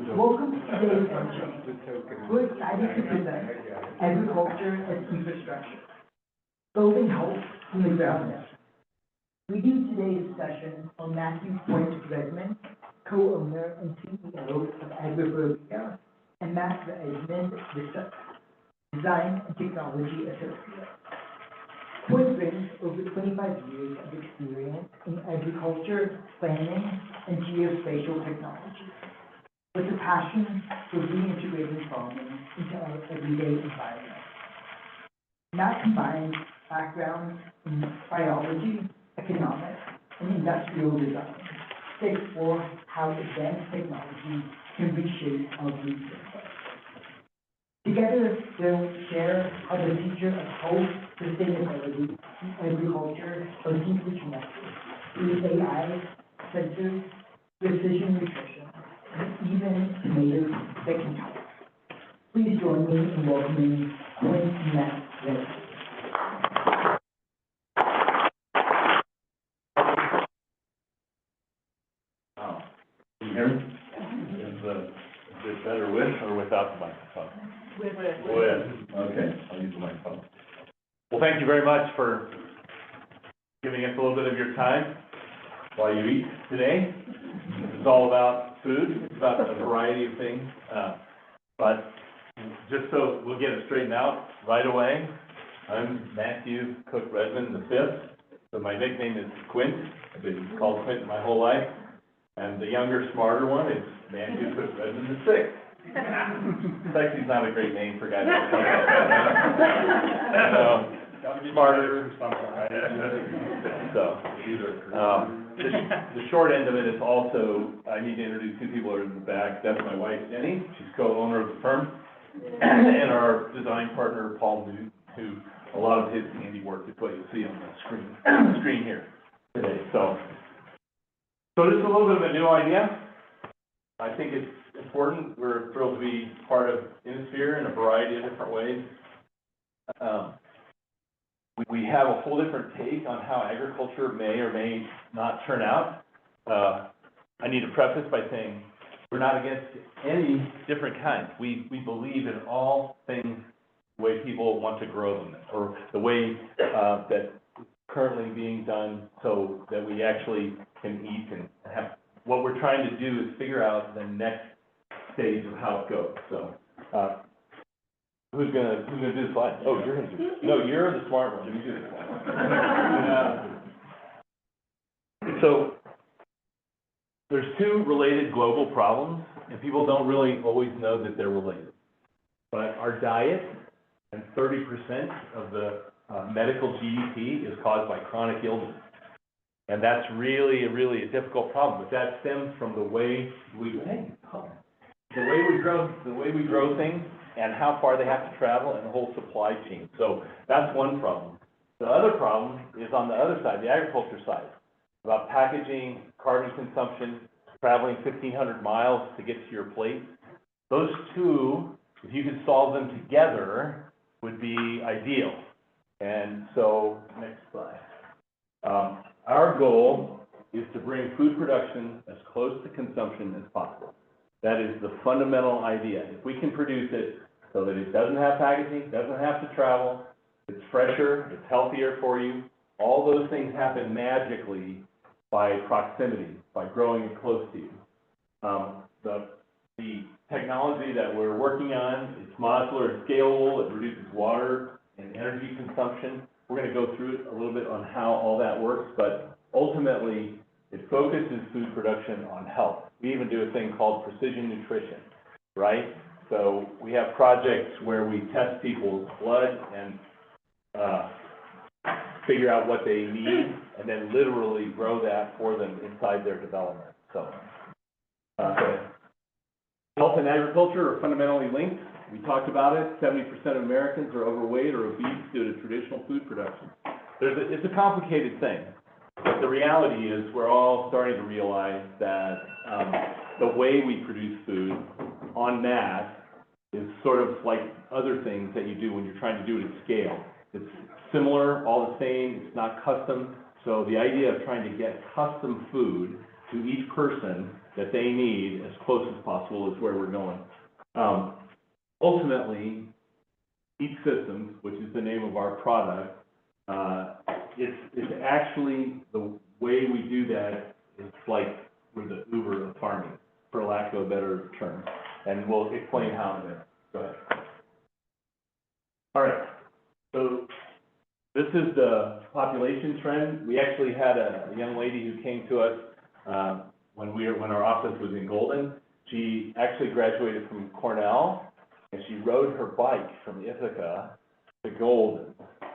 Welcome to today's session. We're excited to present Agriculture as Infrastructure, Building Health from the Ground Up. Leading today's session are Matthew Redmond, co-owner and CEO of Agriburbia, and Matt Edmond, Design and Technology Associate. Point brings over 25 years of experience in agriculture, planning, and geospatial technology, with a passion for reintegrating farming into our everyday environment. Matt combines backgrounds in biology, economics, and industrial design to explore how advanced technology can reshape our food system. Together, they'll share how the future of health, sustainability, and agriculture are deeply connected through AI, sensors, precision nutrition, and even tomatoes that can talk. Please join me in welcoming Quinn and Matt Redmond. Can you hear me? Is it better with or without the microphone? With. Okay, I'll use the microphone. Well, thank you very much for giving us a little bit of your time while you eat today. This is all about food. It's about a variety of things. But just so we'll get it straightened out right away, I'm Matthew Cook Redmond the fifth. So my nickname is Quint. I've been called Quint my whole life. And the younger, smarter one is Matthew Cook Redmond the sixth. Sexy's not a great name for guys like that. Smarter. So, the short end of it is also, I need to introduce two people who are in the back. That's my wife, Jenny. She's co-owner of the firm. And our design partner, Paul Newt, who a lot of his handiwork is what you'll see on the screen here today. So this is a little bit of a new idea. I think it's important. We're thrilled to be part of Innosphere in a variety of different ways. We have a whole different take on how agriculture may or may not turn out. I need to preface by saying we're not against any different kinds. We believe in all things the way people want to grow them, or the way that currently being done so that we actually can eat and have. What we're trying to do is figure out the next stage of how it goes. So, who's gonna do the slide? Oh, you're gonna do it. No, you're the smart one. You do the slide. So, there's two related global problems, and people don't really always know that they're related. But our diet and 30% of the medical GDP is caused by chronic illness. And that's really a difficult problem. But that stems from the way we grow things and how far they have to travel and the whole supply chain. So that's one problem. The other problem is on the other side, the agriculture side, about packaging, carbon consumption, traveling 1,500 miles to get to your plate. Those two, if you could solve them together, would be ideal. And so, next slide. Our goal is to bring food production as close to consumption as possible. That is the fundamental idea. If we can produce it so that it doesn't have packaging, doesn't have to travel, it's fresher, it's healthier for you, all those things happen magically by proximity, by growing it close to you. The technology that we're working on, it's modular, it's scalable, it reduces water and energy consumption. We're going to go through it a little bit on how all that works, but ultimately, it focuses food production on health. We even do a thing called precision nutrition, right? So we have projects where we test people's blood and figure out what they need, and then literally grow that for them inside their development. So, health and agriculture are fundamentally linked. We talked about it. 70% of Americans are overweight or obese due to traditional food production. It's a complicated thing, but the reality is we're all starting to realize that the way we produce food en masse is sort of like other things that you do when you're trying to do it at scale. It's similar, all the same, it's not custom. So the idea of trying to get custom food to each person that they need as close as possible is where we're going. Ultimately, Heat Systems, which is the name of our product, it's actually the way we do that is like we're the Uber of farming, for lack of a better term. And we'll explain how in a minute. Go ahead. All right. So this is the population trend. We actually had a young lady who came to us when our office was in Golden. She actually graduated from Cornell, and she rode her bike from Ithaca to Golden.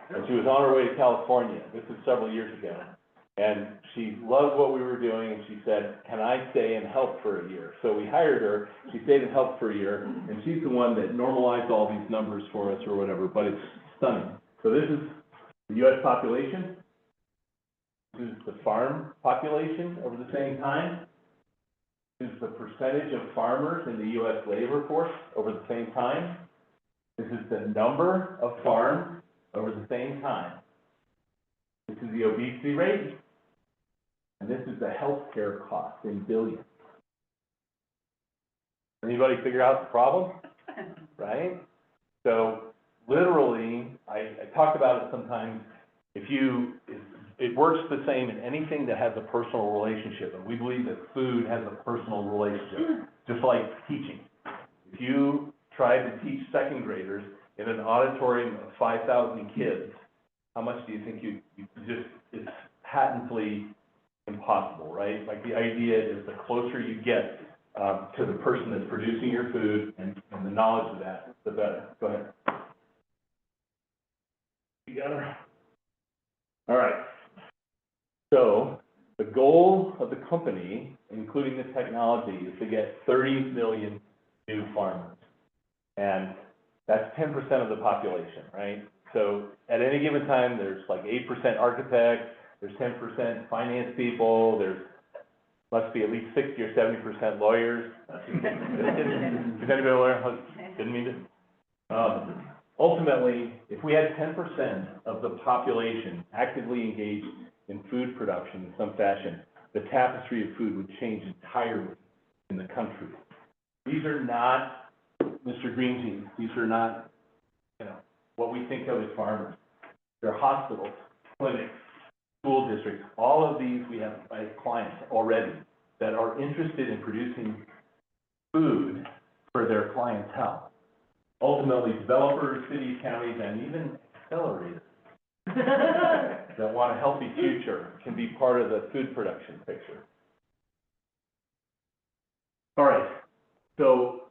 And she was on her way to California. This was several years ago. And she loved what we were doing, and she said, can I stay and help for a year? So we hired her. She stayed and helped for a year, and she's the one that normalized all these numbers for us or whatever, but it's stunning. So this is the U.S. population. This is the farm population over the same time. This is the percentage of farmers in the U.S. labor force over the same time. This is the number of farms over the same time. This is the obesity rate, and this is the healthcare cost in billions. Anybody figure out the problem? Right? So literally, I talk about it sometimes. It works the same in anything that has a personal relationship, and we believe that food has a personal relationship, just like teaching. If you tried to teach second graders in an auditorium of 5,000 kids, how much do you think it's patently impossible, right? Like the idea is the closer you get to the person that's producing your food and the knowledge of that, the better. Go ahead. You got her? All right. So the goal of the company, including the technology, is to get 30 million new farmers. And that's 10% of the population, right? So at any given time, there's like 8% architects, there's 10% finance people, there's must be at least 60 or 70% lawyers. Is anybody a lawyer? Didn't mean to. Ultimately, if we had 10% of the population actively engaged in food production in some fashion, the tapestry of food would change entirely in the country. These are not Mr. Green Jeans. These are not, what we think of as farmers. They're hospitals, clinics, school districts. All of these we have as clients already that are interested in producing food for their clientele. Ultimately, developers, cities, counties, and even accelerators that want a healthy future can be part of the food production picture. All right, so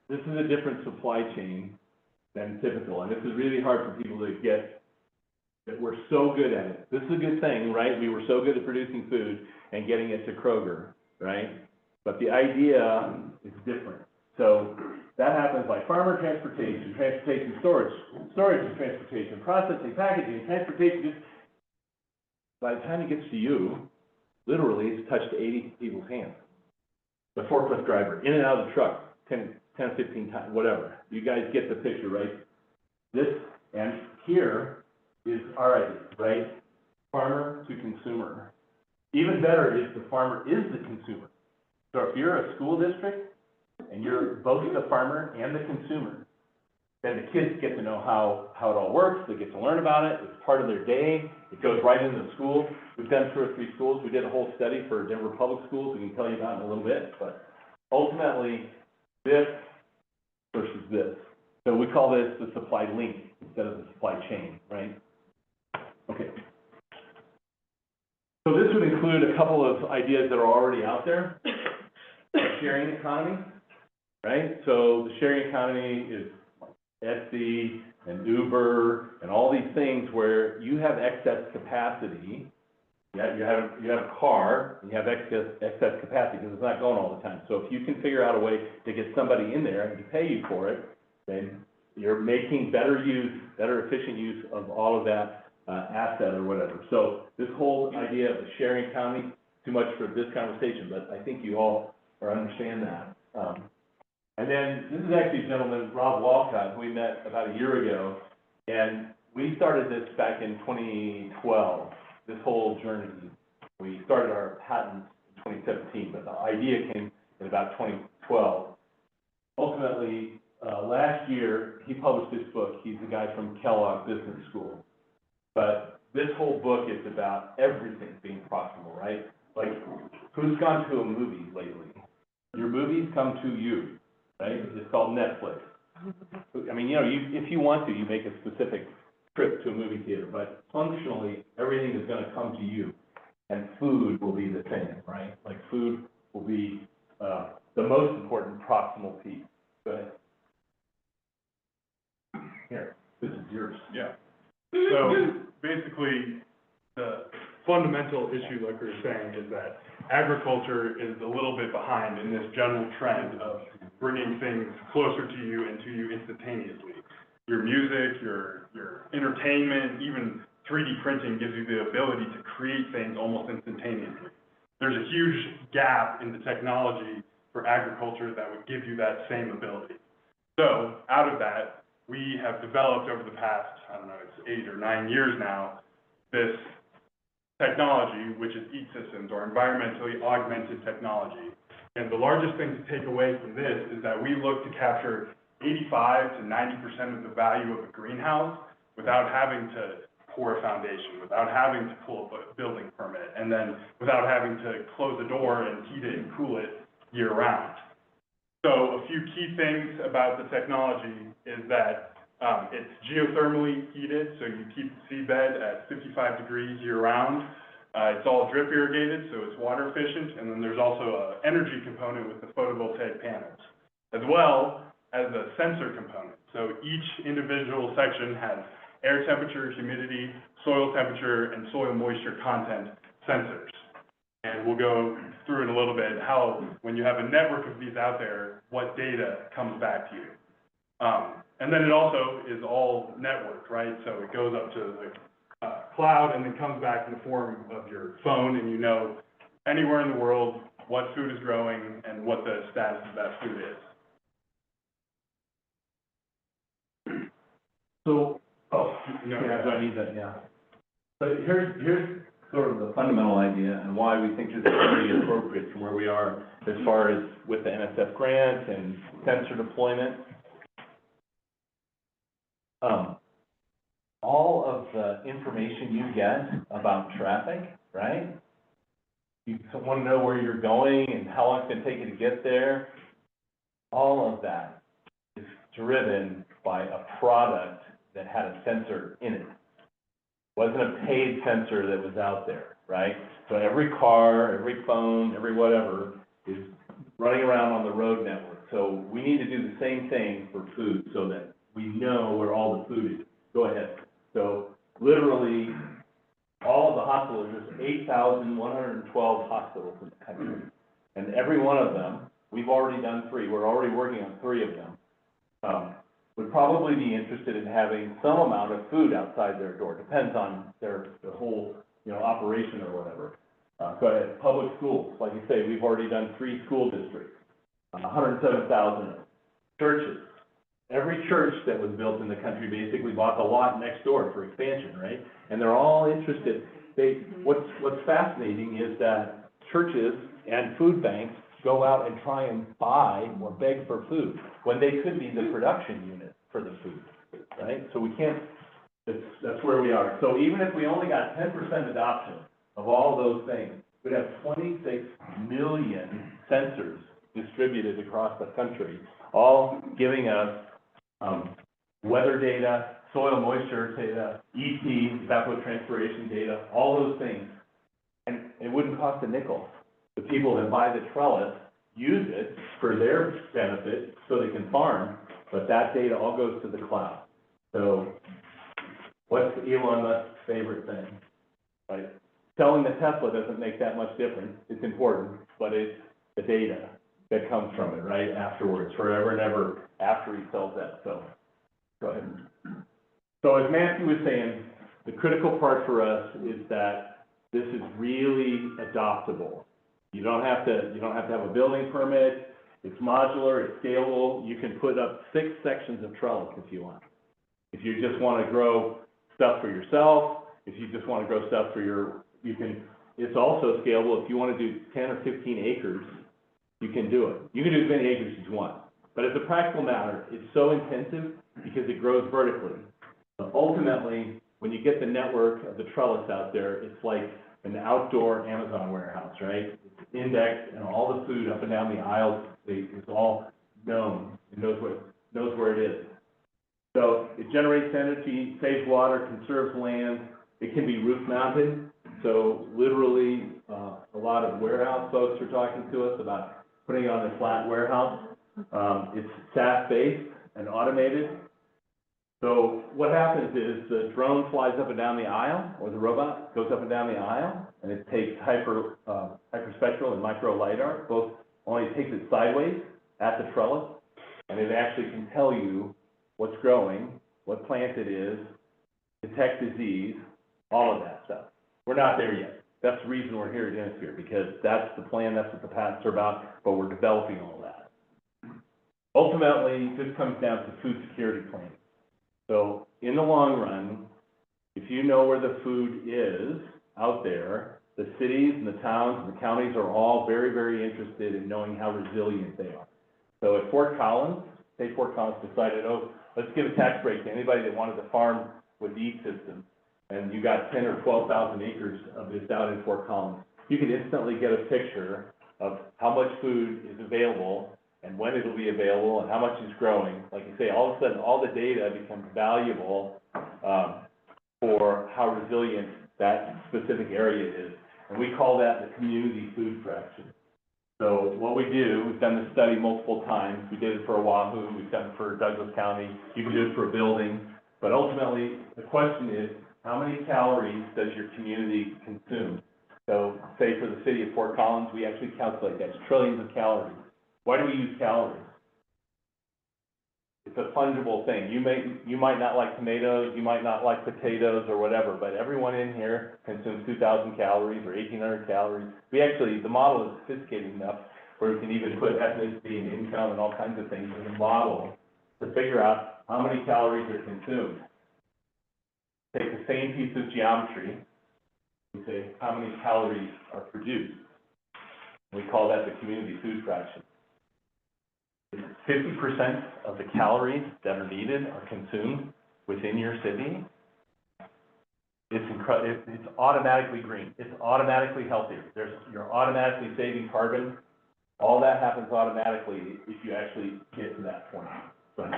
this is a different supply chain than typical, and this is really hard for people to get, that we're so good at it. This is a good thing, right? We were so good at producing food and getting it to Kroger, right? But the idea is different. So that happens by farmer transportation, storage is transportation, processing, packaging, transportation. Just by the time it gets to you, literally it's touched 80 people's hands. The forklift driver, in and out of the truck, 10, 15 times, whatever. You guys get the picture, right? This, and here is our idea, right? Farmer to consumer. Even better is the farmer is the consumer. So if you're a school district and you're both the farmer and the consumer, then the kids get to know how it all works. They get to learn about it. It's part of their day. It goes right into the school. We've done 2 or 3 schools. We did a whole study for Denver Public Schools. We can tell you about it in a little bit. But ultimately, this versus this. So we call this the supply link instead of the supply chain, right? Okay. So this would include a couple of ideas that are already out there. The sharing economy, right? So the sharing economy is Etsy and Uber and all these things where you have excess capacity. You have a car and you have excess capacity because it's not going all the time. So if you can figure out a way to get somebody in there and to pay you for it, then you're making better efficient use of all of that asset or whatever. So this whole idea of the sharing economy, too much for this conversation, but I think you all understand that. And then this is actually a gentleman, Rob Walcott, who we met about a year ago, and we started this back in 2012, this whole journey. We started our patent in 2017, but the idea came in about 2012. Ultimately, last year, he published this book. He's a guy from Kellogg Business School. But this whole book is about everything being proximal, right? Like, who's gone to a movie lately? Your movies come to you, right? It's called Netflix. I mean, if you want to, you make a specific trip to a movie theater, but functionally, everything is gonna come to you. And food will be the same, right? Like, food will be the most important proximal piece. Go ahead. Here, this is yours. Yeah. So basically, the fundamental issue, like we were saying, is that agriculture is a little bit behind in this general trend of bringing things closer to you and to you instantaneously. Your music, your entertainment, even 3D printing gives you the ability to create things almost instantaneously. There's a huge gap in the technology for agriculture that would give you that same ability. So out of that, we have developed over the past, I don't know, it's 8 or 9 years now, this technology, which is EAT systems, or environmentally augmented technology. And the largest thing to take away from this is that we look to capture 85 to 90% of the value of a greenhouse without having to pour a foundation, without having to pull a building permit, and then without having to close a door and heat it and cool it year round. So a few key things about the technology is that it's geothermally heated, so you keep the seedbed at 55 degrees year round. It's all drip irrigated, so it's water efficient, and then there's also an energy component with the photovoltaic panels, as well as a sensor component. So each individual section has air temperature, humidity, soil temperature, and soil moisture content sensors. And we'll go through in a little bit how, when you have a network of these out there, what data comes back to you. And then it also is all networked, right? So it goes up to the cloud and then comes back in the form of your phone, and you know anywhere in the world what food is growing and what the status of that food is. So, do I need that? Yeah. So here's sort of the fundamental idea and why we think this is very appropriate from where we are as far as with the NSF grant and sensor deployment. All of the information you get about traffic, right? You want to know where you're going and how long it's going to take you to get there. All of that is driven by a product that had a sensor in it. It wasn't a paid sensor that was out there, right? So every car, every phone, every whatever is running around on the road network. So we need to do the same thing for food so that we know where all the food is. Go ahead. So literally, all of the hospitals, there's 8,112 hospitals in the country. And every one of them, we've already done 3. We're already working on 3 of them. Would probably be interested in having some amount of food outside their door. Depends on their whole, operation or whatever. Go ahead. Public schools, like you say, we've already done 3 school districts, 107,000 churches. Every church that was built in the country basically bought the lot next door for expansion, right? And they're all interested. What's fascinating is that churches and food banks go out and try and buy or beg for food when they could be the production unit for the food, right? So we can't, that's where we are. So even if we only got 10% adoption of all those things, we'd have 26 million sensors distributed across the country, all giving us weather data, soil moisture data, ET, evapotranspiration data, all those things. And it wouldn't cost a nickel. The people that buy the trellis use it for their benefit so they can farm, but that data all goes to the cloud. So what's Elon Musk's favorite thing? Right? Selling the Tesla doesn't make that much difference. It's important, but it's the data that comes from it, right, afterwards, forever and ever after he sells that. So go ahead. So as Matthew was saying, the critical part for us is that this is really adoptable. You don't have to have a building permit. It's modular, it's scalable. You can put up 6 sections of trellis if you want. If you just want to grow stuff for yourself, if you just want to grow stuff for it's also scalable if you want to do 10 or 15 acres you can do it. You can do as many acres as you want. But as a practical matter, it's so intensive because it grows vertically. But ultimately, when you get the network of the trellis out there, it's like an outdoor Amazon warehouse, right? It's indexed, and all the food up and down the aisles is all known and knows where it is. So it generates energy, saves water, conserves land. It can be roof mounted. So literally, a lot of warehouse folks are talking to us about putting on a flat warehouse. It's SaaS-based and automated. So what happens is the drone flies up and down the aisle, or the robot goes up and down the aisle, and it takes hyperspectral and micro LiDAR, both, only it takes it sideways at the trellis, and it actually can tell you what's growing, what plant it is, detect disease, all of that stuff. We're not there yet. That's the reason we're here at Innisphere, because that's the plan, that's what the patents are about, but we're developing all that. Ultimately, this comes down to food security planning. So in the long run, if you know where the food is out there, the cities and the towns and the counties are all very, very interested in knowing how resilient they are. So at Fort Collins, say Fort Collins decided, oh, let's give a tax break to anybody that wanted to farm with the EAT system, and you got 10 or 12,000 acres of this out in Fort Collins, you can instantly get a picture of how much food is available and when it'll be available and how much is growing. Like you say, all of a sudden, all the data becomes valuable for how resilient that specific area is. And we call that the community food fraction. So what we do, we've done this study multiple times. We did it for Oahu, we've done it for Douglas County, you can do it for a building. But ultimately, the question is, how many calories does your community consume? So say for the city of Fort Collins, we actually calculate that, it's trillions of calories. Why do we use calories? It's a fungible thing. You might not like tomatoes, you might not like potatoes or whatever, but everyone in here consumes 2,000 calories or 1,800 calories. We actually, the model is sophisticated enough where we can even put ethnicity and income and all kinds of things in the model to figure out how many calories are consumed. Take the same piece of geometry, we say how many calories are produced. We call that the community food fraction. 50% of the calories that are needed are consumed within your city. It's automatically green. It's automatically healthier. You're automatically saving carbon. All that happens automatically if you actually get to that point. But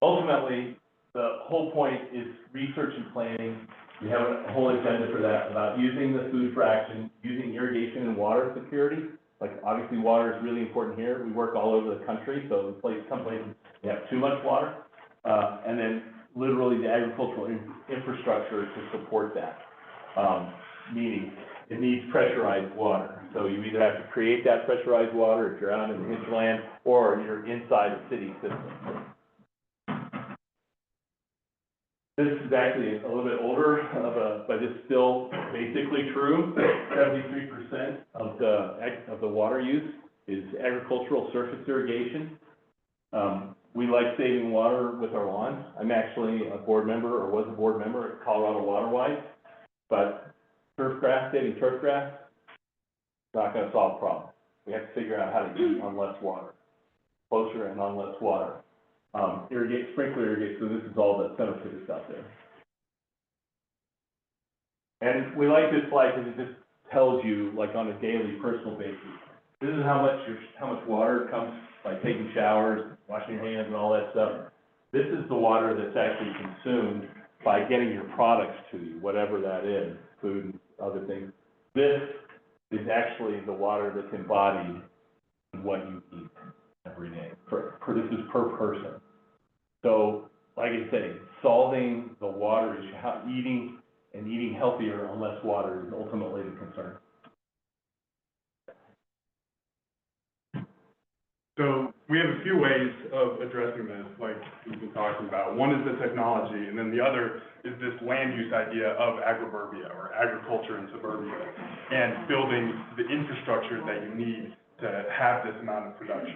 ultimately, the whole point is research and planning. We have a whole agenda for that about using the food fraction, using irrigation and water security. Like, obviously, water is really important here. We work all over the country, so some places we have too much water. And then literally the agricultural infrastructure to support that. Meaning, it needs pressurized water. So you either have to create that pressurized water if you're out in the hinterland, or you're inside a city system. This is actually a little bit older, but it's still basically true. 73% of the water use is agricultural surface irrigation. We like saving water with our lawns. I'm actually a board member, or was a board member at Colorado Waterwise, but saving turf grass, not going to solve the problem. We have to figure out how to eat on less water, closer and on less water. Sprinkler irrigation, so this is all the center stuff there. And we like this slide because it just tells you, like, on a daily personal basis, this is how much water comes by taking showers, washing your hands and all that stuff. This is the water that's actually consumed by getting your products to you, whatever that is, food and other things. This is actually the water that's embodied in what you eat every day. This is per person. So, like I say, solving the water issue, eating healthier on less water is ultimately the concern. So we have a few ways of addressing this, like we've been talking about. One is the technology, and then the other is this land use idea of agriburbia, or agriculture in suburbia, and building the infrastructure that you need to have this amount of production.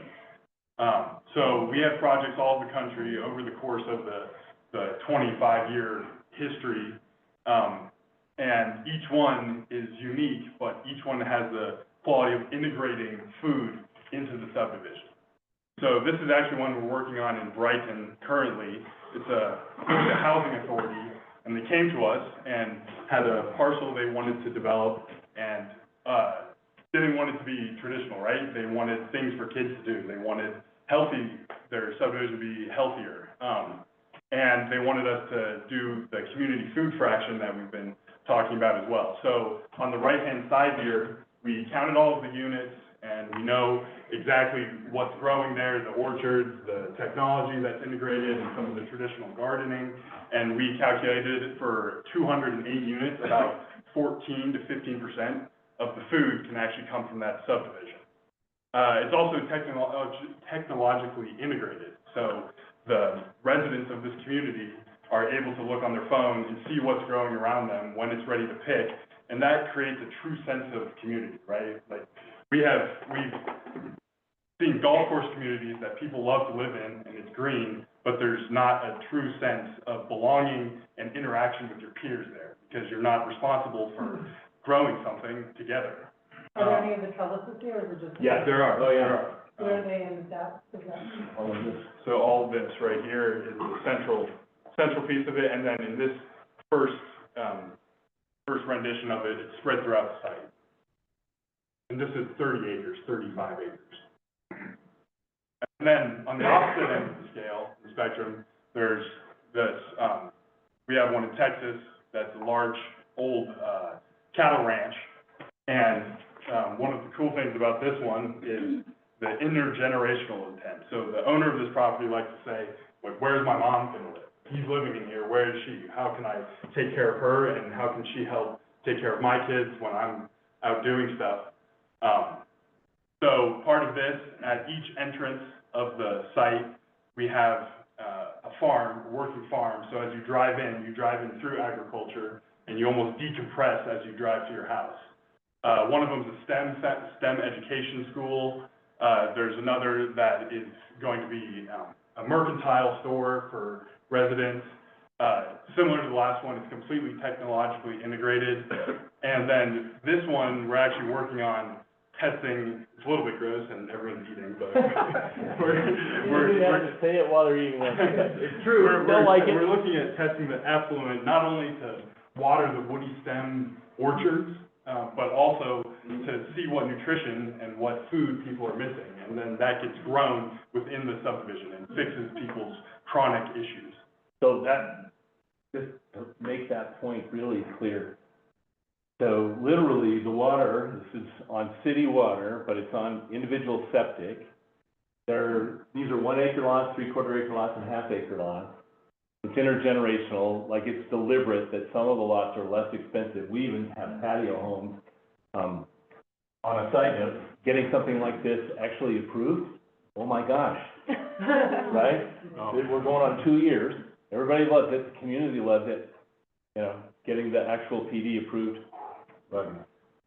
So we have projects all over the country over the course of the 25-year history, and each one is unique, but each one has quality of integrating food into the subdivision. So this is actually one we're working on in Brighton currently. It's a housing authority, and they came to us and had a parcel they wanted to develop, and didn't want it to be traditional, right? They wanted things for kids to do. They wanted their subdivision to be healthier. And they wanted us to do the community food fraction that we've been talking about as well. So on the right-hand side here, we counted all of the units, and we know exactly what's growing there, the orchards, the technology that's integrated, and some of the traditional gardening. And we calculated it for 208 units, about 14 to 15% of the food can actually come from that subdivision. It's also technologically integrated. So the residents of this community are able to look on their phone and see what's growing around them when it's ready to pick. And that creates a true sense of community, right? Like we've seen golf course communities that people love to live in, and it's green, but there's not a true sense of belonging and interaction with your peers there, because you're not responsible for growing something together. Are there any of the trellises here, or is it just? Yeah, there are. Oh, yeah. There are. Where are they in the depth? Is that? All of this. So all of this right here is the central piece of it, and then in this first rendition of it, it's spread throughout the site. And this is 30 acres, 35 acres. And then on the opposite end of the scale, the spectrum, there's this, we have one in Texas that's a large, old cattle ranch. And one of the cool things about this one is the intergenerational intent. So the owner of this property likes to say, like, where's my mom gonna live? He's living in here, where is she? How can I take care of her, and how can she help take care of my kids when I'm out doing stuff? So part of this, at each entrance of the site, we have a farm, a working farm. So as you drive in through agriculture, and you almost decompress as you drive to your house. One of them is a STEM education school. There's another that is going to be a mercantile store for residents. Similar to the last one, it's completely technologically integrated. And then this one, we're actually working on testing. It's a little bit gross, and everyone's eating, but You have to say it while they're eating. It's true. We're looking at testing the effluent, not only to water the woody stem orchards, but also to see what nutrition and what food people are missing. And then that gets grown within the subdivision and fixes people's chronic issues. So that, just to make that point really clear. So literally, the water, this is on city water, but it's on individual septic. These are 1 acre lots, 3/4 acre lots, and 1/2 acre lots. It's intergenerational, like it's deliberate that some of the lots are less expensive. We even have patio homes. On a side note, getting something like this actually approved, oh my gosh, right? We're going on 2 years. Everybody loves it, the community loves it, getting the actual PD approved.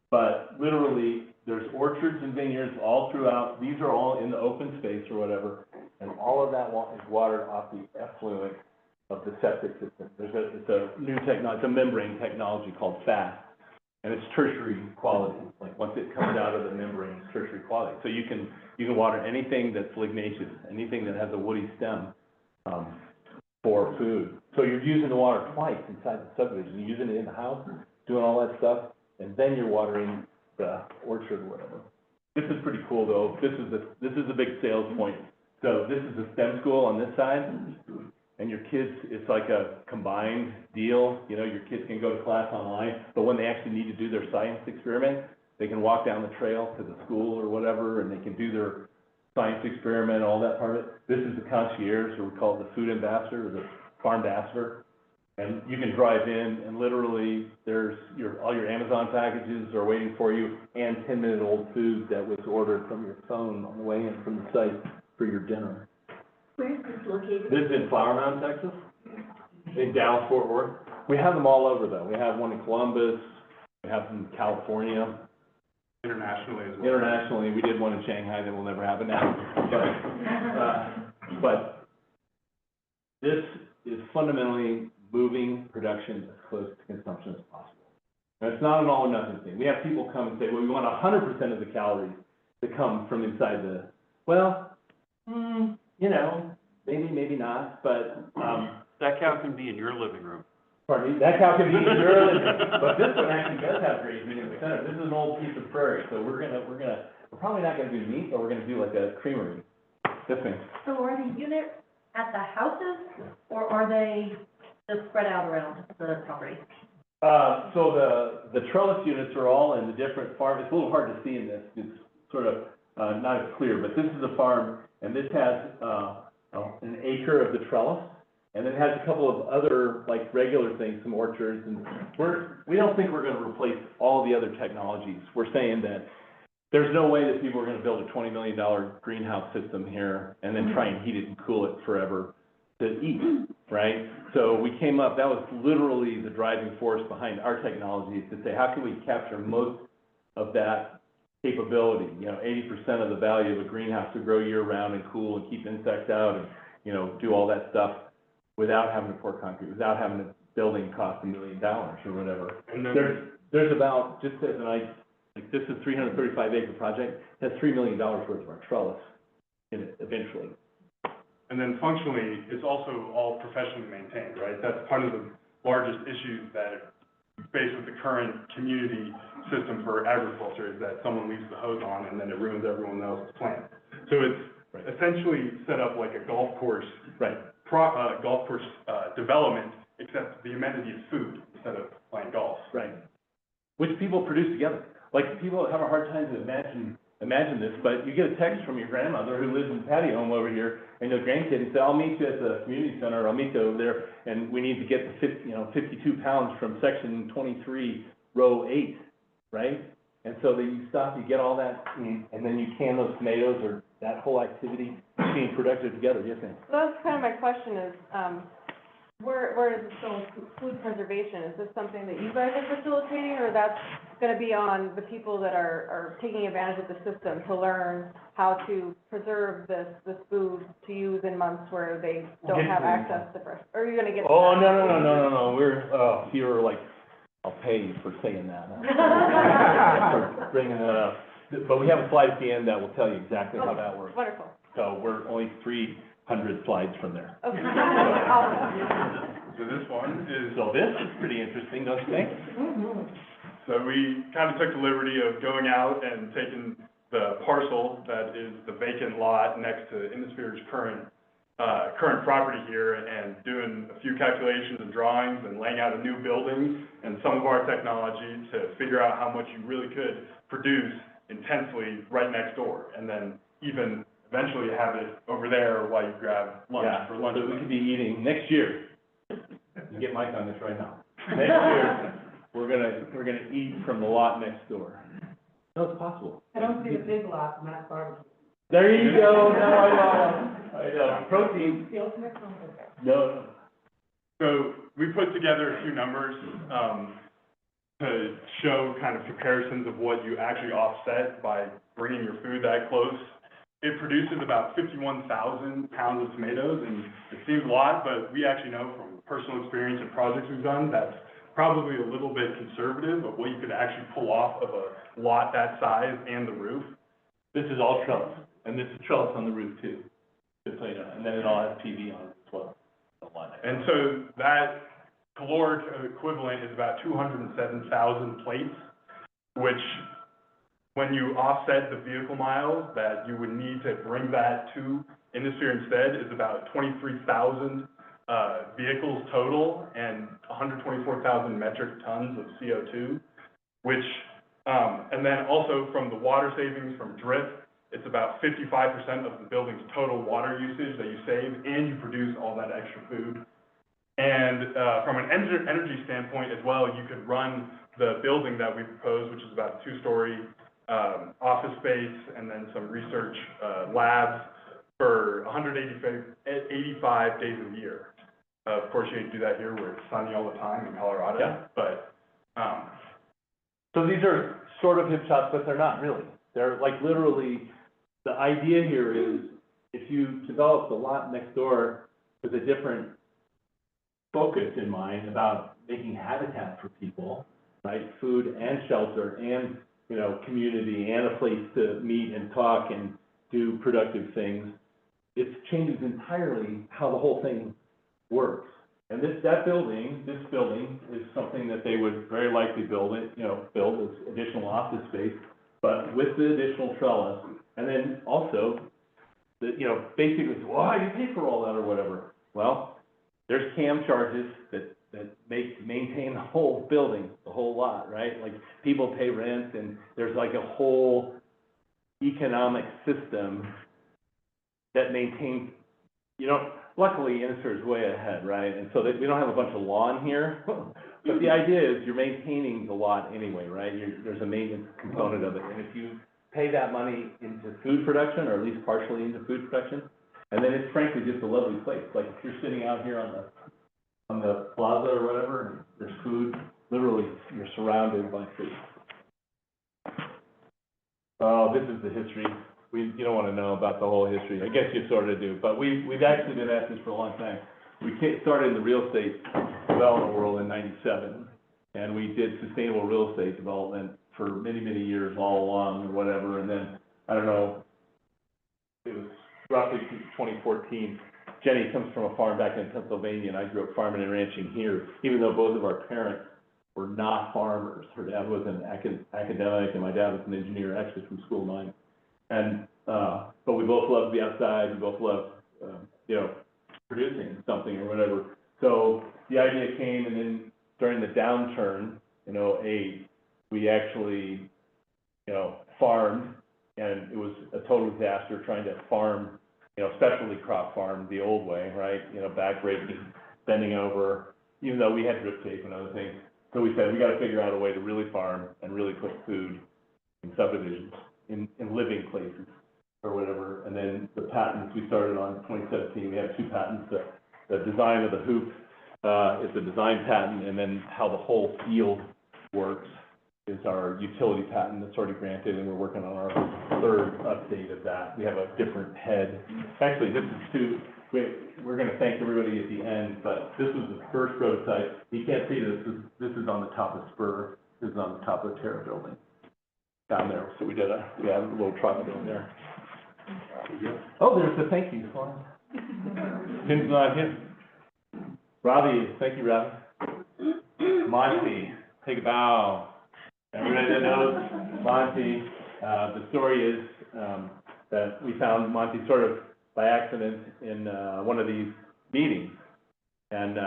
But literally, there's orchards and vineyards all throughout. These are all in the open space or whatever, and all of that is watered off the effluent of the septic system. It's a new technology, it's a membrane technology called FAST, and it's tertiary quality. Like once it comes out of the membrane, it's tertiary quality. So you can water anything that's lignaceous, anything that has a woody stem, for food. So you're using the water twice inside the subdivision. You're using it in the house, doing all that stuff, and then you're watering the orchard or whatever. This is pretty cool though. This is a big sales point. So this is a STEM school on this side, and your kids, it's like a combined deal. Your kids can go to class online, but when they actually need to do their science experiment, they can walk down the trail to the school or whatever, and they can do their science experiment, all that part of it. This is the concierge, or we call it the food ambassador, or the farm ambassador. And you can drive in, and literally, there's all your Amazon packages are waiting for you, and 10-minute-old food that was ordered from your phone on the way in from the site for your dinner. Where is this located? This is in Flower Mound, Texas, in Dallas, Fort Worth. We have them all over, though. We have one in Columbus, we have them in California. Internationally as well. Internationally, we did one in Shanghai that will never happen now. But this is fundamentally moving production as close to consumption as possible. And it's not an all or nothing thing. We have people come and say, well, we want 100% of the calories to come from inside the, well, you know, maybe, maybe not, but, That cow can be in your living room. pardon me, that cow can be in your living room. But this one actually does have grazing in the center. This is an old piece of prairie, so we're probably not gonna do meat, but we're gonna do like a creamery. This thing. So are the units at the houses, or are they just spread out around the property? So the trellis units are all in the different farms. It's a little hard to see in this. It's sort of, not as clear, but this is a farm, and this has, an acre of the trellis. And then it has a couple of other, like, regular things, some orchards, and we don't think we're gonna replace all the other technologies. We're saying that there's no way that people are gonna build a $20 million greenhouse system here and then try and heat it and cool it forever to eat, right? So we came up, that was literally the driving force behind our technology, is to say, how can we capture most of that capability? You know, 80% of the value of a greenhouse to grow year-round and cool and keep insects out and, you know, do all that stuff without having to pour concrete, without having the building cost $1 million or whatever. And then, There's about, just as like this is 335 acre project, has $3 million worth of our trellis in it eventually. and then functionally, it's also all professionally maintained, right? That's part of the largest issues that we face with the current community system for agriculture, is that someone leaves the hose on and then it ruins everyone else's plant. So it's essentially set up like a golf course, Right. golf course, development, except the amenity is food instead of playing golf. Right. Which people produce together. Like, people have a hard time to imagine this, but you get a text from your grandmother who lives in the patio home over here, and your grandkid, and say, I'll meet you at the community center, or I'll meet you over there, and we need to get the 52 pounds from section 23, row 8, right? And so then you stop, you get all that, and then you can those tomatoes, or that whole activity being productive together, yes, ma'am? So that's kind of my question is, where does this go with food preservation? Is this something that you guys are facilitating, or that's gonna be on the people that are taking advantage of the system to learn how to preserve this food to use in months where they don't have access to fresh, or are you gonna get? to Oh, that? no, you're like, I'll pay you for saying that. For bringing that up. But we have a slide at the end that will tell you exactly how that works. Wonderful. So we're only 300 slides from there. Okay, awesome. So this one is, So this is pretty interesting, don't you think? so we kind of took the liberty of going out and taking the parcel that is the vacant lot next to Innisphere's current property here, and doing a few calculations and drawings and laying out a new building and some of our technology to figure out how much you really could produce intensely right next door, and then even eventually have it over there while you grab lunch for lunch. So we could be eating next year. You get Mike on this right now. Next year, we're gonna eat from the lot next door. No, it's possible. I don't see the big lot, not barbecue. There you go. No, I know. Protein. The ultimate comfort. No. So we put together a few numbers, to show kind of comparisons of what you actually offset by bringing your food that close. It produces about 51,000 pounds of tomatoes, and it seems a lot, but we actually know from personal experience and projects we've done, that's probably a little bit conservative of what you could actually pull off of a lot that size and the roof. This is all trellis, and this is trellis on the roof too, just so you know, and then it all has PV on it as well. And so that caloric equivalent is about 207,000 plates, which, when you offset the vehicle miles that you would need to bring that to Innisphere instead, is about 23,000 vehicles total and 124,000 metric tons of CO2, which, and then also from the water savings from drip, it's about 55% of the building's total water usage that you save, and you produce all that extra food. And from an energy standpoint as well, you could run the building that we proposed, which is about a 2-story office space and then some research labs, for 185 days a year. Of course, you can't do that here where it's sunny all the time in Colorado, Yeah. but So these are sort of hip shots, but they're not really. They're like literally, the idea here is if you develop the lot next door with a different focus in mind about making habitat for people, right? Food and shelter and, you know, community and a place to meet and talk and do productive things. It changes entirely how the whole thing works. And this building is something that they would very likely build as additional office space, but with the additional trellis. And then also, basically, well, how do you pay for all that or whatever? Well, there's CAM charges that maintain the whole building, the whole lot, right? Like, people pay rent, and there's like a whole economic system that maintains, luckily, Innister is way ahead, right? And so that we don't have a bunch of lawn here, but the idea is you're maintaining the lot anyway, right? There's a maintenance component of it, and if you pay that money into food production, or at least partially into food production, and then it's frankly just a lovely place. Like, if you're sitting out here on the plaza or whatever, and there's food, literally, you're surrounded by food. Oh, this is the history. You don't want to know about the whole history. I guess you sort of do, but we've actually been at this for a long time. We started in the real estate development world in '97, and we did sustainable real estate development for many, many years all along or whatever, and then, I don't know, it was roughly 2014. Jenny comes from a farm back in Pennsylvania, and I grew up farming and ranching here, even though both of our parents were not farmers. Her dad was an academic, and my dad was an engineer, actually from school of mine. And, but we both love to be outside, we both love, producing something or whatever. So the idea came, and then during the downturn, in '08, we actually, farmed, and it was a total disaster trying to farm, specialty crop farm the old way, right? Back breaking, bending over, even though we had drip tape and other things. So we said, we got to figure out a way to really farm and really put food in subdivisions, in living places or whatever. And then the patents we started on 2017, we have 2 patents. The design of the hoop is the design patent, and then how the whole field works is our utility patent that's already granted, and we're working on our 3rd update of that. We have a different head. Actually, this is we're going to thank everybody at the end, but this was the first prototype. You can't see this. This is on the top of Spur. This is on the top of the Terra building down there. So we had a little trial down there. Oh, there's the thank you slide. Tim's not here. Robbie, thank you, Robbie. Monty, take a bow. Everybody that knows Monty, the story is that we found Monty sort of by accident in one of these meetings, and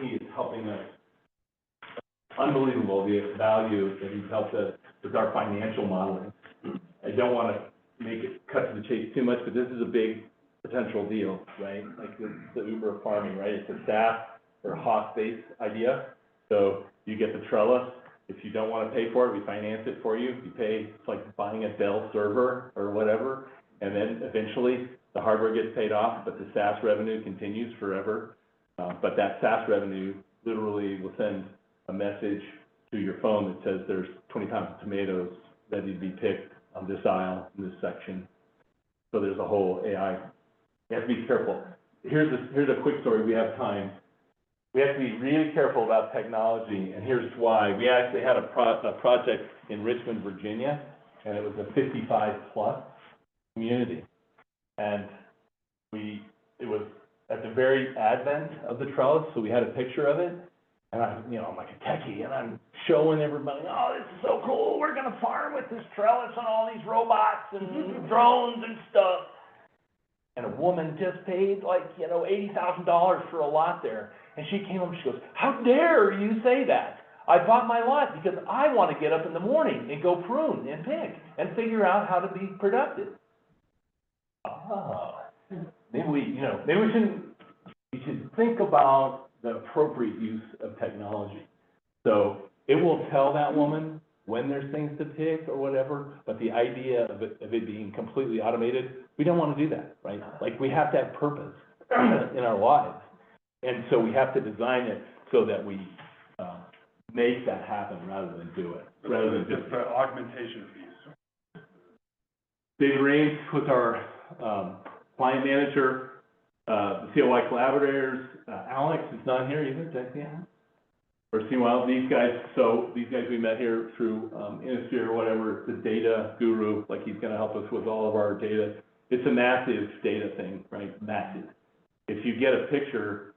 he is helping us. Unbelievable, the value that he's helped us with our financial modeling. I don't want to make it cut to the chase too much, but this is a big potential deal, right? Like the Uber of farming, right? It's a SaaS or HOS-based idea. So you get the trellis. If you don't want to pay for it, we finance it for you. You pay, it's like buying a Dell server or whatever, and then eventually the hardware gets paid off, but the SaaS revenue continues forever. But that SaaS revenue literally will send a message to your phone that says there's 20 pounds of tomatoes ready to be picked on this aisle, in this section. So there's a whole AI. You have to be careful. Here's a quick story. We have time. We have to be really careful about technology, and here's why. We actually had a project in Richmond, Virginia, and it was a 55-plus community. And it was at the very advent of the trellis, so we had a picture of it. And I'm like a techie, and I'm showing everybody, oh, this is so cool. We're gonna farm with this trellis and all these robots and drones and stuff. And a woman just paid like, $80,000 for a lot there. And she came up and she goes, how dare you say that? I bought my lot because I want to get up in the morning and go prune and pick and figure out how to be productive. Oh, maybe we should think about the appropriate use of technology. So it will tell that woman when there's things to pick or whatever, but the idea of it being completely automated, we don't want to do that, right? Like, we have to have purpose in our lives. And so we have to design it so that we make that happen rather than do it, rather than just... the augmentation fees. David Raines was our client manager, the COI collaborators. Alex is not here either, did I see Alex? Or meanwhile, these guys we met here through, Innisphere or whatever, the data guru, like he's gonna help us with all of our data. It's a massive data thing, right? Massive. If you get a picture,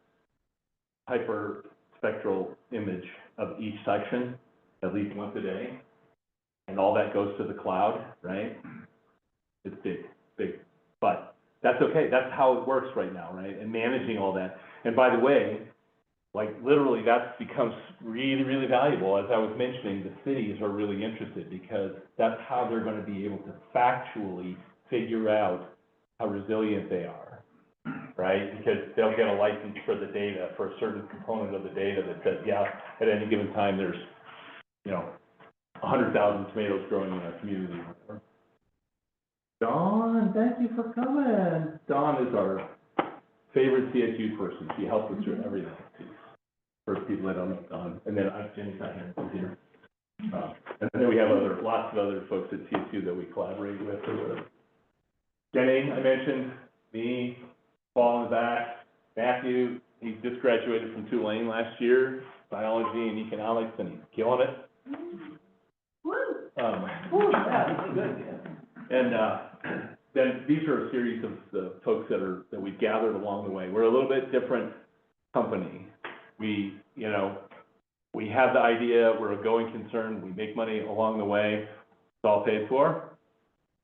hyperspectral image of each section, at least once a day, and all that goes to the cloud, right? It's big, but that's okay. That's how it works right now, right? And managing all that. And by the way, like literally that becomes really, really valuable. As I was mentioning, the cities are really interested because that's how they're going to be able to factually figure out how resilient they are, right? Because they'll get a license for the data, for a certain component of the data that says, yeah, at any given time, there's, 100,000 tomatoes growing in our community. Dawn, thank you for coming. Dawn is our favorite CSU person. She helps us through everything. First people that don't know Dawn. And then Jenny's not here, she's here. And then we have lots of other folks at CSU that we collaborate with or whatever. Jenny, I mentioned, me, Paul in the back, Matthew, he just graduated from Tulane last year, biology and economics, and he's killing it. And then these are a series of the folks that we've gathered along the way. We're a little bit different company. We have the idea, we're a going concern, we make money along the way, it's all paid for,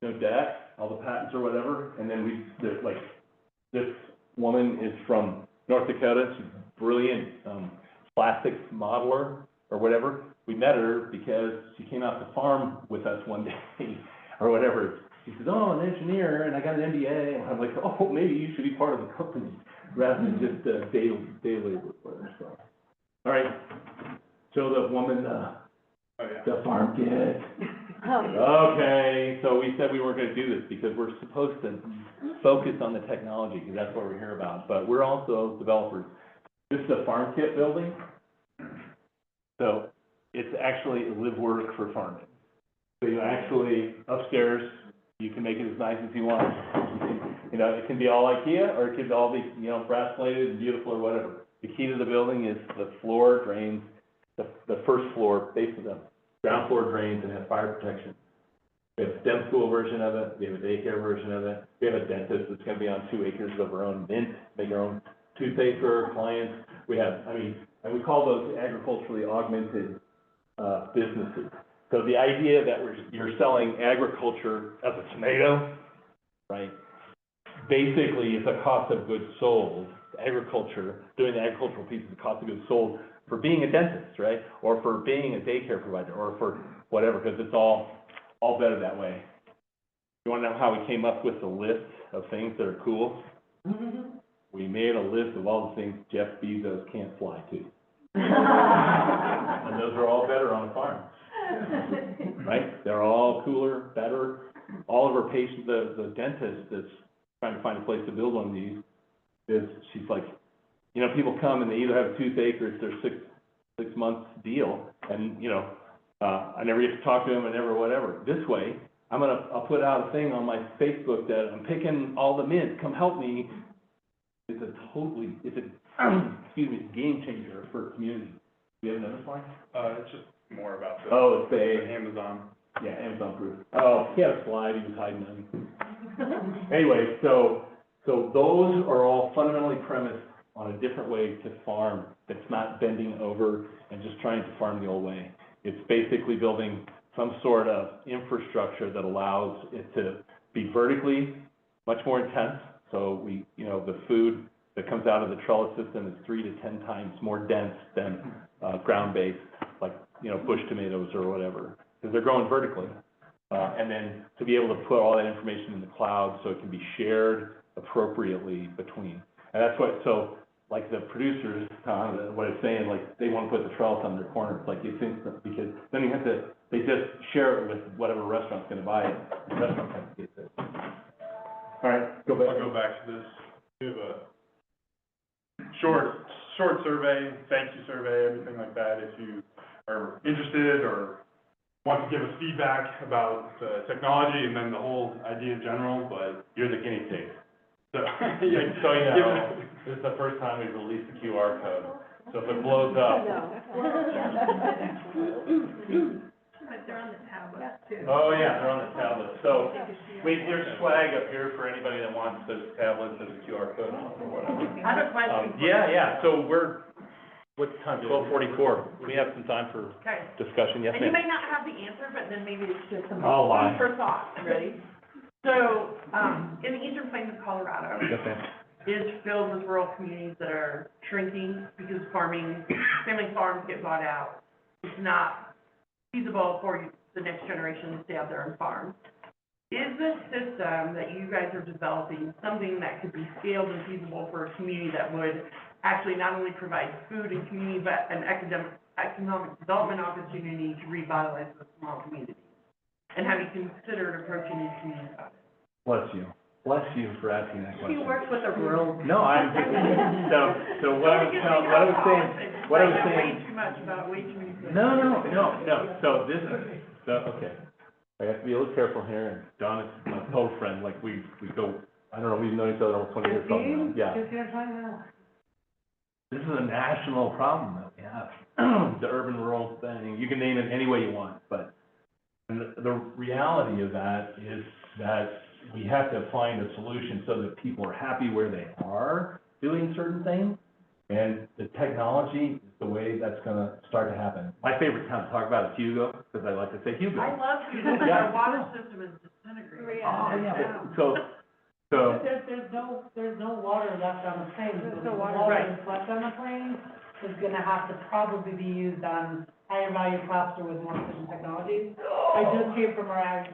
no debt, all the patents or whatever, and then this woman is from North Dakota, she's a brilliant plastics modeler or whatever. We met her because she came out to farm with us one day or whatever. She says, oh, an engineer, and I got an MBA, and I'm like, oh, maybe you should be part of the company rather than just day labor. So, all right, show the woman the farm kit. Okay, so we said we weren't going to do this because we're supposed to focus on the technology because that's what we're here about. But we're also developers. This is a farm kit building, so it's actually a live work for farming. So you actually upstairs, you can make it as nice as you want. It can be all IKEA or it could all be brass plated and beautiful or whatever. The key to the building is the floor drains. The first floor, basically the ground floor drains and has fire protection. We have a STEM school version of it. We have a daycare version of it. We have a dentist that's going to be on 2 acres of our own mint, make our own toothpaste for our clients. We have, and we call those agriculturally augmented businesses. So the idea that you're selling agriculture as a tomato, right? Basically, it's a cost of goods sold. Agriculture, doing the agricultural piece is a cost of goods sold for being a dentist, right? Or for being a daycare provider, or for whatever, because it's all better that way. You want to know how we came up with the list of things that are cool? We made a list of all the things Jeff Bezos can't fly to. And those are all better on a farm. Right? They're all cooler, better. All of our patients, the dentist that's trying to find a place to build one of these, she's like, people come and they either have a toothache or it's their six month deal, and I never get to talk to them and never whatever. This way, I'll put out a thing on my Facebook that I'm picking all the mint, come help me. It's a game changer for community. Do you have another slide? It's just more about it's the Amazon. Yeah, Amazon proof. Oh, he had a slide, he was hiding them. Anyway, so those are all fundamentally premised on a different way to farm that's not bending over and just trying to farm the old way. It's basically building some sort of infrastructure that allows it to be vertically much more intense. So the food that comes out of the trellis system is 3 to 10 times more dense than ground-based, like bush tomatoes or whatever, because they're growing vertically. And then to be able to put all that information in the cloud so it can be shared appropriately between. And that's what, so like the producers, what it's saying, like they want to put the trellis on their corner. It's like it's instant because then they just share it with whatever restaurant's going to buy it. The restaurant has to get it. All right, go back. I'll go back to this. We have a short survey, thank you survey, everything like that. If you are interested or want to give us feedback about the technology and then the whole idea in general, but You're the guinea pig. so, So this is the first time we've released the QR code. So if it blows up, But they're on the tablet too. oh yeah, they're on the tablet. So there's swag up here for anybody that wants those tablets, there's a QR code on it or whatever. I have a question. Yeah, so what's the time, 12:44? We have some time for Okay. discussion, yes And you ma'am? may not have the answer, but then maybe it's just some I'll lie. food for thought, ready? So, in the eastern plains of Colorado Yes ma'am. is filled with rural communities that are shrinking because farming, family farms get bought out. It's not feasible for the next generation to stay out there and farm. Is this system that you guys are developing something that could be scaled and feasible for a community that would actually not only provide food and community, but an economic development opportunity to revitalize the small communities? And have you considered approaching these communities about it? Bless you for asking that She question. works with the rural. No, so what I was saying, Way too much about way too many things. No, okay. I have to be a little careful here, and Don is my total friend, like we go, I don't know, we've known each other almost 20 years. Something, yeah. This is a national problem that we have, the urban-rural thing, you can name it any way you want, but the reality of that is that we have to find a solution so that people are happy where they are doing certain things, and the technology is the way that's gonna start to happen. My favorite town to talk about is Hugo, because I like to say Hugo. I love you, but Yeah. our water system is disintegrating. Oh, yeah, but, so, There's no water left on the plains. There's So no the water. water Right. that's left on the plains is gonna have to probably be used on higher value crops or with more efficient technologies. I just came from our ag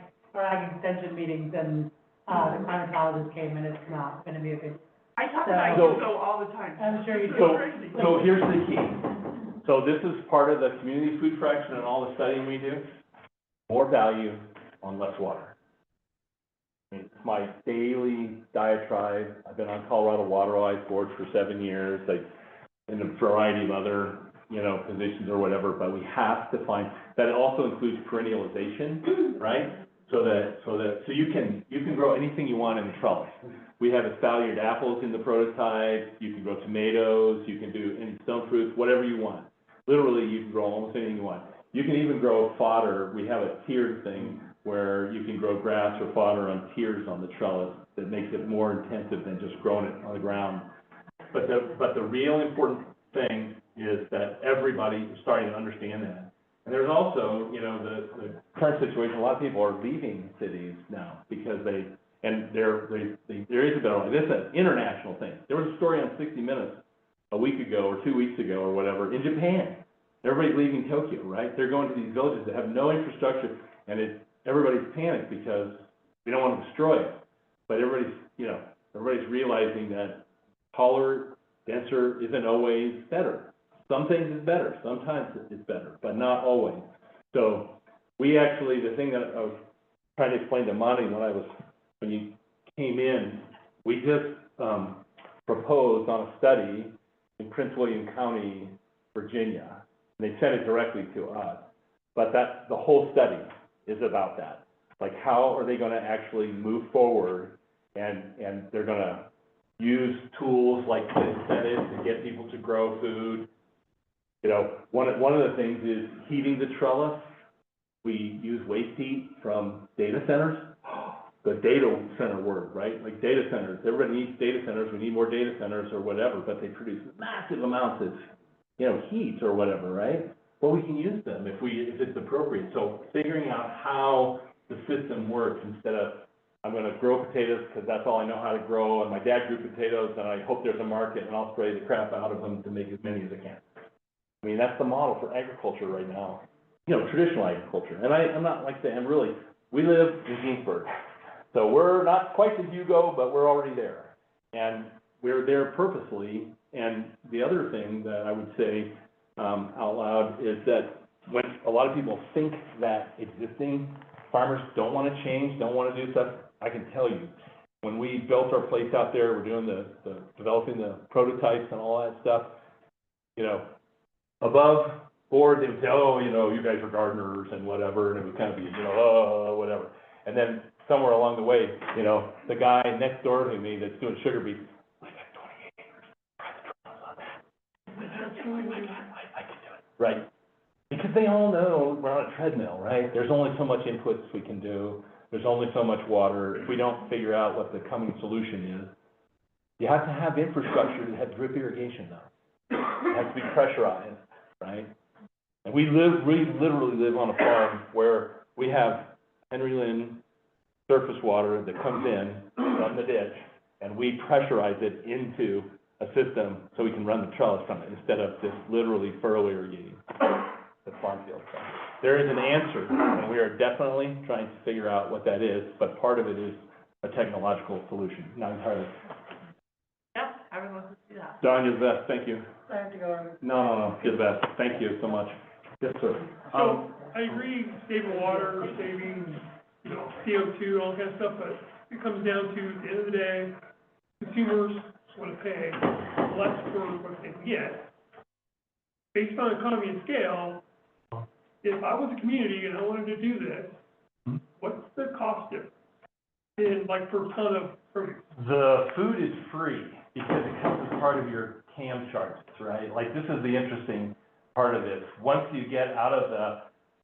extension meetings, and, the climatologist came, and it's not gonna be a good, I talk about So- Hugo all the time. I'm sure you do. so here's the key. So this is part of the community food fraction and all the studying we do. More value on less water. I mean, it's my daily diatribe. I've been on Colorado Water Rights Board for 7 years, like, in a variety of other, positions or whatever, but we have to find, that also includes perennialization, right? So you can grow anything you want in the trellis. We have espaliered apples in the prototype, you can grow tomatoes, you can do any stone fruits, whatever you want. Literally, you can grow almost anything you want. You can even grow fodder. We have a tiered thing where you can grow grass or fodder on tiers on the trellis that makes it more intensive than just growing it on the ground. But the real important thing is that everybody is starting to understand that. And there's also, the current situation, a lot of people are leaving cities now because there is a better way. This is an international thing. There was a story on 60 Minutes a week ago or 2 weeks ago or whatever, in Japan. Everybody's leaving Tokyo, right? They're going to these villages that have no infrastructure, and everybody's panicked because we don't want to destroy it. But everybody's realizing that taller, denser isn't always better. Some things is better, sometimes it's better, but not always. So we actually, the thing that I was trying to explain to Monty when you came in, we just proposed on a study in Prince William County, Virginia. And they sent it directly to us. But the whole study is about that. Like, how are they gonna actually move forward, and they're gonna use tools like incentives to get people to grow food. One of the things is heating the trellis. We use waste heat from data centers. The data center word, right? Like data centers, everybody needs data centers, we need more data centers or whatever, but they produce massive amounts of, heat or whatever, right? Well, we can use them if it's appropriate. So figuring out how the system works instead of, I'm gonna grow potatoes because that's all I know how to grow, and my dad grew potatoes, and I hope there's a market, and I'll spray the crap out of them to make as many as I can. I mean, that's the model for agriculture right now, traditional agriculture. And I'm not like that, we live in Ginsburg. So we're not quite to Hugo, but we're already there. And we're there purposely. And the other thing that I would say out loud is that when a lot of people think that existing farmers don't want to change, don't want to do stuff, I can tell you, when we built our place out there, we're doing developing the prototypes and all that stuff, above board, they would say, oh, you guys are gardeners and whatever, and it would kind of be, oh, whatever. And then somewhere along the way, the guy next door to me that's doing sugar beets, I got 28 acres, private trellis on that. food. I can do it, right? Because they all know we're on a treadmill, right? There's only so much inputs we can do. There's only so much water. If we don't figure out what the coming solution is, you have to have infrastructure that has drip irrigation though. It has to be pressurized, right? And we literally live on a farm where we have Henry Lynn surface water that comes in from the ditch, and we pressurize it into a system so we can run the trellis from it instead of just literally furrow irrigating the farm field. So there is an answer, and we are definitely trying to figure out what that is, but part of it is a technological solution, not entirely. Yeah, I would love to see that. Don, you're the best, thank you. I have to go on. No, you're the best, thank you so much. Yes, sir. So, I agree, saving water, saving, CO2, all that kind of stuff, but it comes down to, at the end of the day, consumers want to pay less for what they get. Based on economy and scale, if I was a community and I wanted to do this, what's the cost difference in, like, per ton of produce? The food is free because it comes as part of your CAM charges, right? Like, this is the interesting part of this. Once you get out of the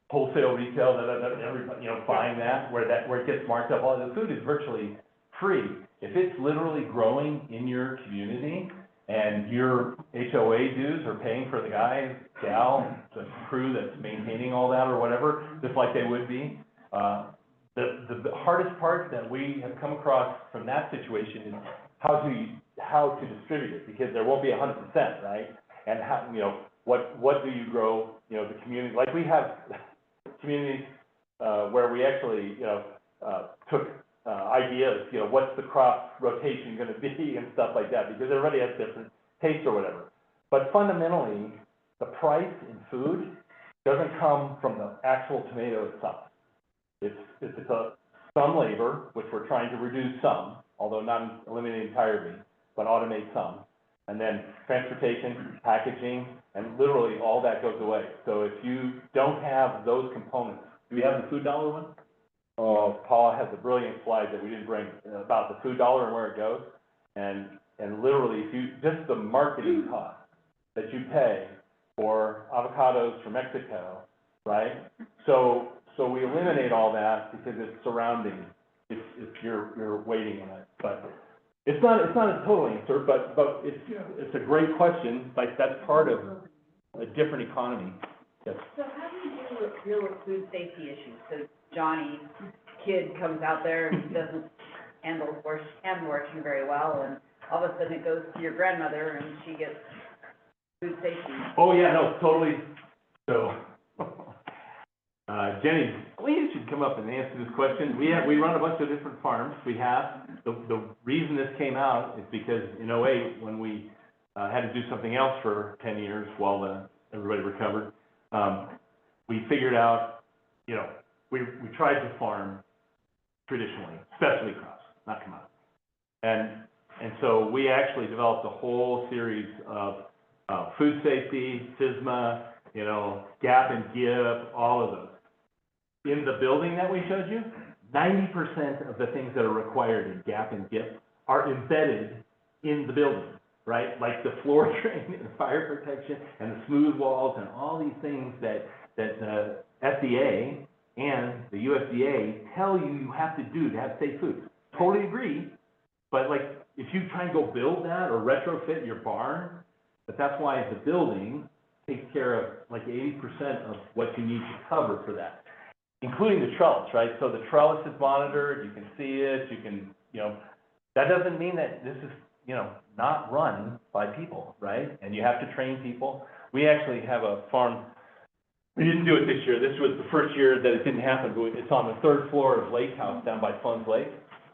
wholesale retail, everybody, buying that, where it gets marked up, all the food is virtually free. If it's literally growing in your community and your HOA dues are paying for the guy, gal, the crew that's maintaining all that or whatever, just like they would be, the hardest part that we have come across from that situation is how to distribute it, because there won't be 100%, right? And how, what do you grow, the community, like we have communities, where we actually, took, ideas, what's the crop rotation gonna be and stuff like that, because everybody has different tastes or whatever. But fundamentally, the price in food doesn't come from the actual tomato itself. It's some labor, which we're trying to reduce some, although not eliminate entirely, but automate some. And then transportation, packaging, and literally all that goes away. So if you don't have those components, do we have the food dollar one? Oh, Paula has a brilliant slide that we didn't bring about the food dollar and where it goes. And literally, just the marketing cost that you pay for avocados from Mexico, right? So we eliminate all that because it's surrounding, if you're waiting on it. But it's not a total answer, but it's a great question. Like, that's part of a different economy. Yes. So how do you deal with food safety issues? So Johnny's kid comes out there and doesn't handle washing very well, and all of a sudden it goes to your grandmother and she gets food safety. Oh, yeah, no, totally. So, Jenny, you should come up and answer this question. We run a bunch of different farms. We have, the reason this came out is because in '08, when we had to do something else for 10 years while everybody recovered, we figured out, we tried to farm traditionally, specialty crops, not commodities. And so we actually developed a whole series of food safety, FSMA, GAP and GIP, all of those. In the building that we showed you, 90% of the things that are required in GAP and GIP are embedded in the building, right? Like the floor drain and fire protection and the smooth walls and all these things that the FDA and the USDA tell you have to do to have safe food. Totally agree, but like if you try and go build that or retrofit your barn, but that's why the building takes care of like 80% of what you need to cover for that, including the trellis, right? So the trellis is monitored, you can see it, you can, that doesn't mean that this is, not run by people, right? And you have to train people. We actually have a farm. We didn't do it this year. This was the first year that it didn't happen, but it's on the third floor of Lake House down by Funds Lake.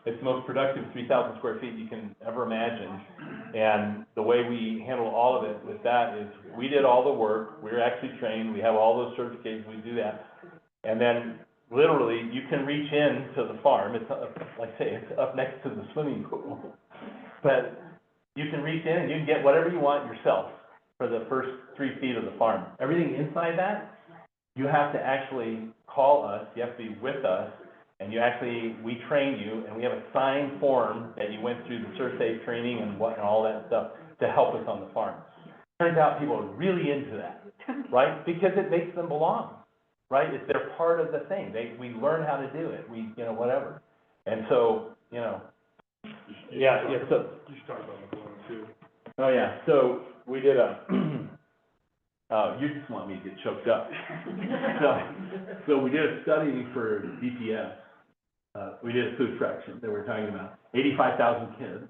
It's the most productive 3,000 square feet you can ever imagine. And the way we handle all of it with that is we did all the work. We were actually trained. We have all those certifications. We do that. And then literally you can reach in to the farm. It's like I say, it's up next to the swimming pool. But you can reach in and you can get whatever you want yourself for the first 3 feet of the farm. Everything inside that, you have to actually call us, you have to be with us, and we train you, and we have a signed form that you went through the SurSafe training and all that stuff to help us on the farm. Turns out people are really into that, right? Because it makes them belong, right? It's, they're part of the thing. We learn how to do it, whatever. And so, yeah, so. You should talk about McClellan too. Oh, yeah, so we did you just want me to get choked up. So we did a study for DPS. We did a food fraction that we're talking about, 85,000 kids.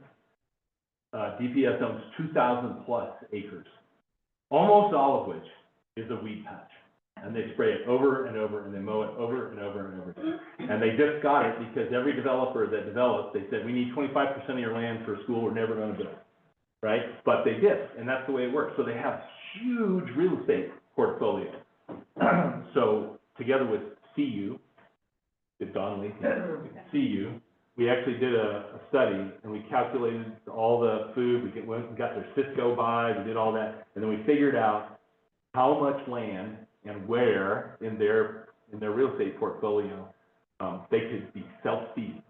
DPS owns 2,000 plus acres, almost all of which is a weed patch. And they spray it over and over, and they mow it over and over and over. And they just got it because every developer that developed, they said, we need 25% of your land for a school we're never gonna build, right? But they did, and that's the way it works. So they have huge real estate portfolio. So together with CU, with Don Lee, CU, we actually did a study, and we calculated all the food, we got their Cisco buy, we did all that, and then we figured out how much land and where in their real estate portfolio they could be self-feeding.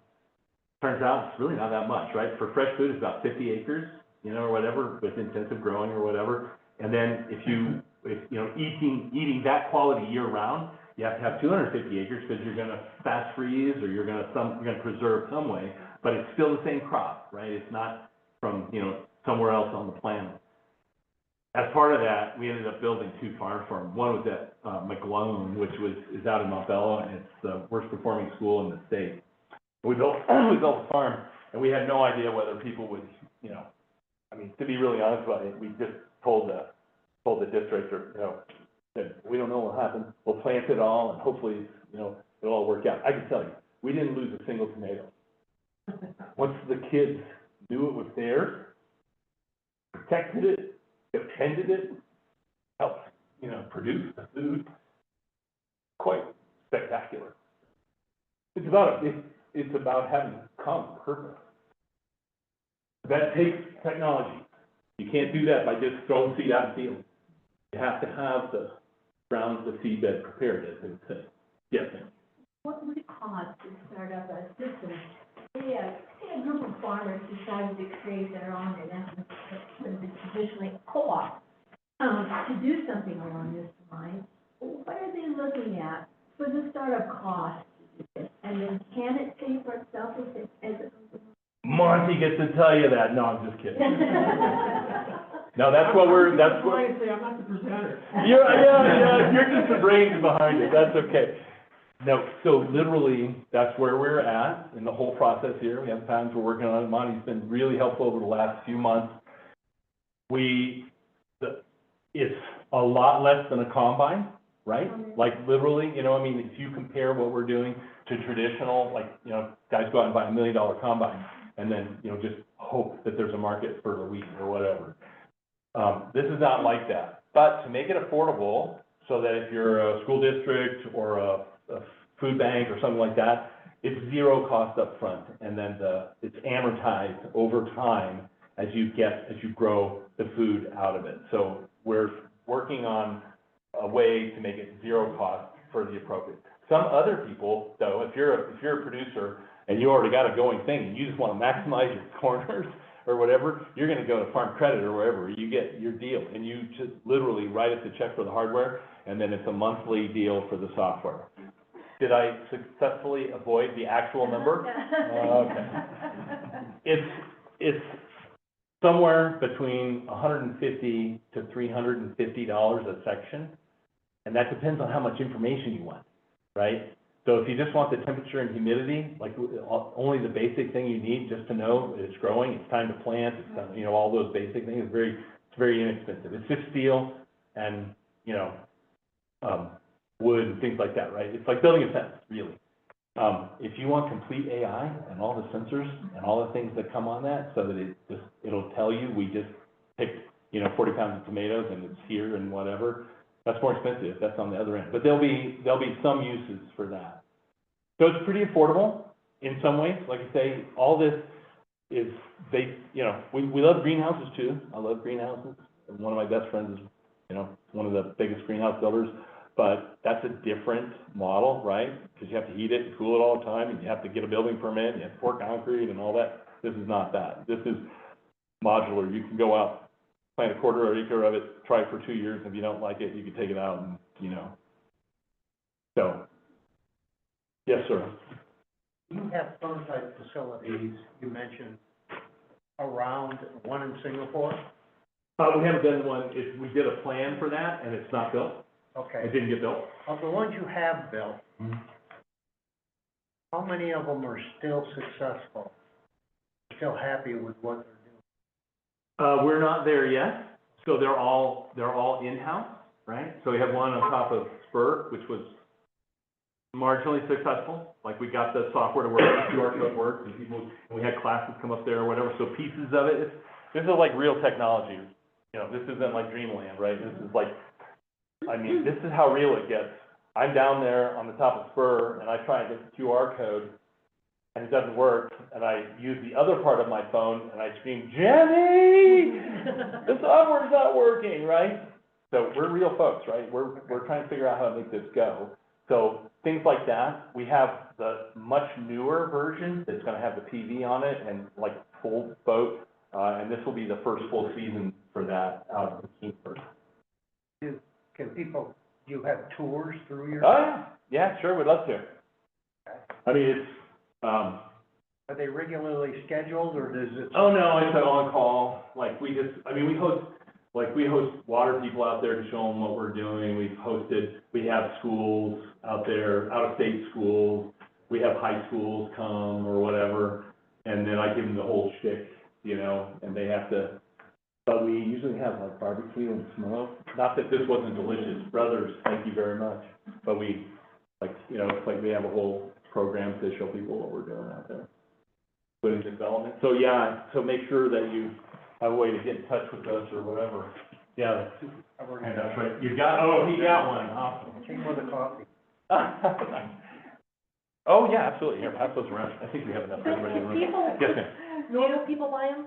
Turns out it's really not that much, right? For fresh food, it's about 50 acres, or whatever, with intensive growing or whatever. And then if eating that quality year round, you have to have 250 acres because you're gonna fast freeze or you're gonna preserve some way, but it's still the same crop, right? It's not from, somewhere else on the planet. As part of that, we ended up building 2 farms for them. One was at McClellan, which is out in Montbello, and it's the worst performing school in the state. We built a farm, and we had no idea whether people would, to be really honest about it, we just told the district, that we don't know what happened. We'll plant it all, and hopefully, it'll all work out. I can tell you, we didn't lose a single tomato. Once the kids knew it was theirs, protected it, tended it, helped, produce the food, quite spectacular. It's about having common purpose. That takes technology. You can't do that by just throwing seed out in the field. You have to have the seedbed prepared, as they would say. Yes, ma'am. What would it cost to start up a system? Say a group of farmers decided to create their own, and that's what is traditionally a co-op, to do something along this line. What are they looking at for the startup cost? And then can it pay for itself as Monty gets to tell you that. No, I'm just kidding. No, that's what I'm not the presenter. You're just the brains behind it. That's okay. No, so literally, that's where we're at in the whole process here. We have patents we're working on. Monty's been really helpful over the last few months. It's a lot less than a combine, right? Like literally, if you compare what we're doing to traditional, guys go out and buy $1 million combine and then, just hope that there's a market for the wheat or whatever. This is not like that. But to make it affordable so that if you're a school district or a food bank or something like that, it's zero cost up front, and then it's amortized over time as you grow the food out of it. So we're working on a way to make it zero cost for the appropriate. Some other people, though, if you're a producer and you already got a going thing and you just want to maximize your corners or whatever, you're going to go to Farm Credit or wherever. You get your deal, and you just literally write us a check for the hardware, and then it's a monthly deal for the software. Did I successfully avoid the actual number? Okay. It's somewhere between $150 to $350 a section, and that depends on how much information you want, right? So if you just want the temperature and humidity, only the basic thing you need just to know it's growing, it's time to plant, it's time, all those basic things, it's very inexpensive. It's just steel and, wood and things like that, right? It's like building a fence, really. If you want complete AI and all the sensors and all the things that come on that, so that it'll tell you, we just picked, 40 pounds of tomatoes and it's here and whatever, that's more expensive. That's on the other end. But there'll be some uses for that. So it's pretty affordable in some ways. Like I say, all this is we love greenhouses too. I love greenhouses. And one of my best friends is, one of the biggest greenhouse builders. But that's a different model, right? Because you have to heat it and cool it all the time, and you have to get a building permit, and you have to pour concrete and all that. This is not that. This is modular. You can go out plant a quarter or acre of it, try it for 2 years, if you don't like it, you can take it out and, you know. So, yes, sir. You have prototype facilities, you mentioned, around one in Singapore? We haven't done one, we did a plan for that, and it's not built, Okay. it didn't get built. Of the ones you have built, how many of them are still successful? Still happy with what they're doing? We're not there yet, so they're all in-house, right? So we have one on top of Spur, which was marginally successful, like we got the software to work, the QR code worked, and we had classes come up there or whatever, so pieces of it, this is like real technology, you know, this isn't like dreamland, right? This is like, I mean, this is how real it gets. I'm down there on the top of Spur, and I try and get the QR code, and it doesn't work, and I use the other part of my phone, and I scream, Jenny, the software's not working, right? So we're real folks, right? We're trying to figure out how to make this go. So things like that. We have the much newer version that's gonna have the PV on it and like full boat, and this will be the first full season for that out of Kingsburg. Can people, you have tours through your? Oh, yeah, sure, we'd love to. I mean, it's, Are they regularly scheduled, or does it? oh, no, it's on call, like, we host water people out there to show them what we're doing, we have schools out there, out-of-state schools, we have high schools come or whatever, and then I give them the whole shtick, you know, and they have to, but we usually have like barbecue and smoke, not that this wasn't delicious, brothers, thank you very much, but we, like, you know, it's like we have a whole program to show people what we're doing out there. Put in development, so yeah, so make sure that you have a way to get in touch with us or whatever. Yeah, that's right, you got, oh, he got one, awesome. Came with a coffee. Oh, yeah, absolutely, here, pass those around, I think we have enough for everybody in the room. Yes, ma'am. Normal people buy them?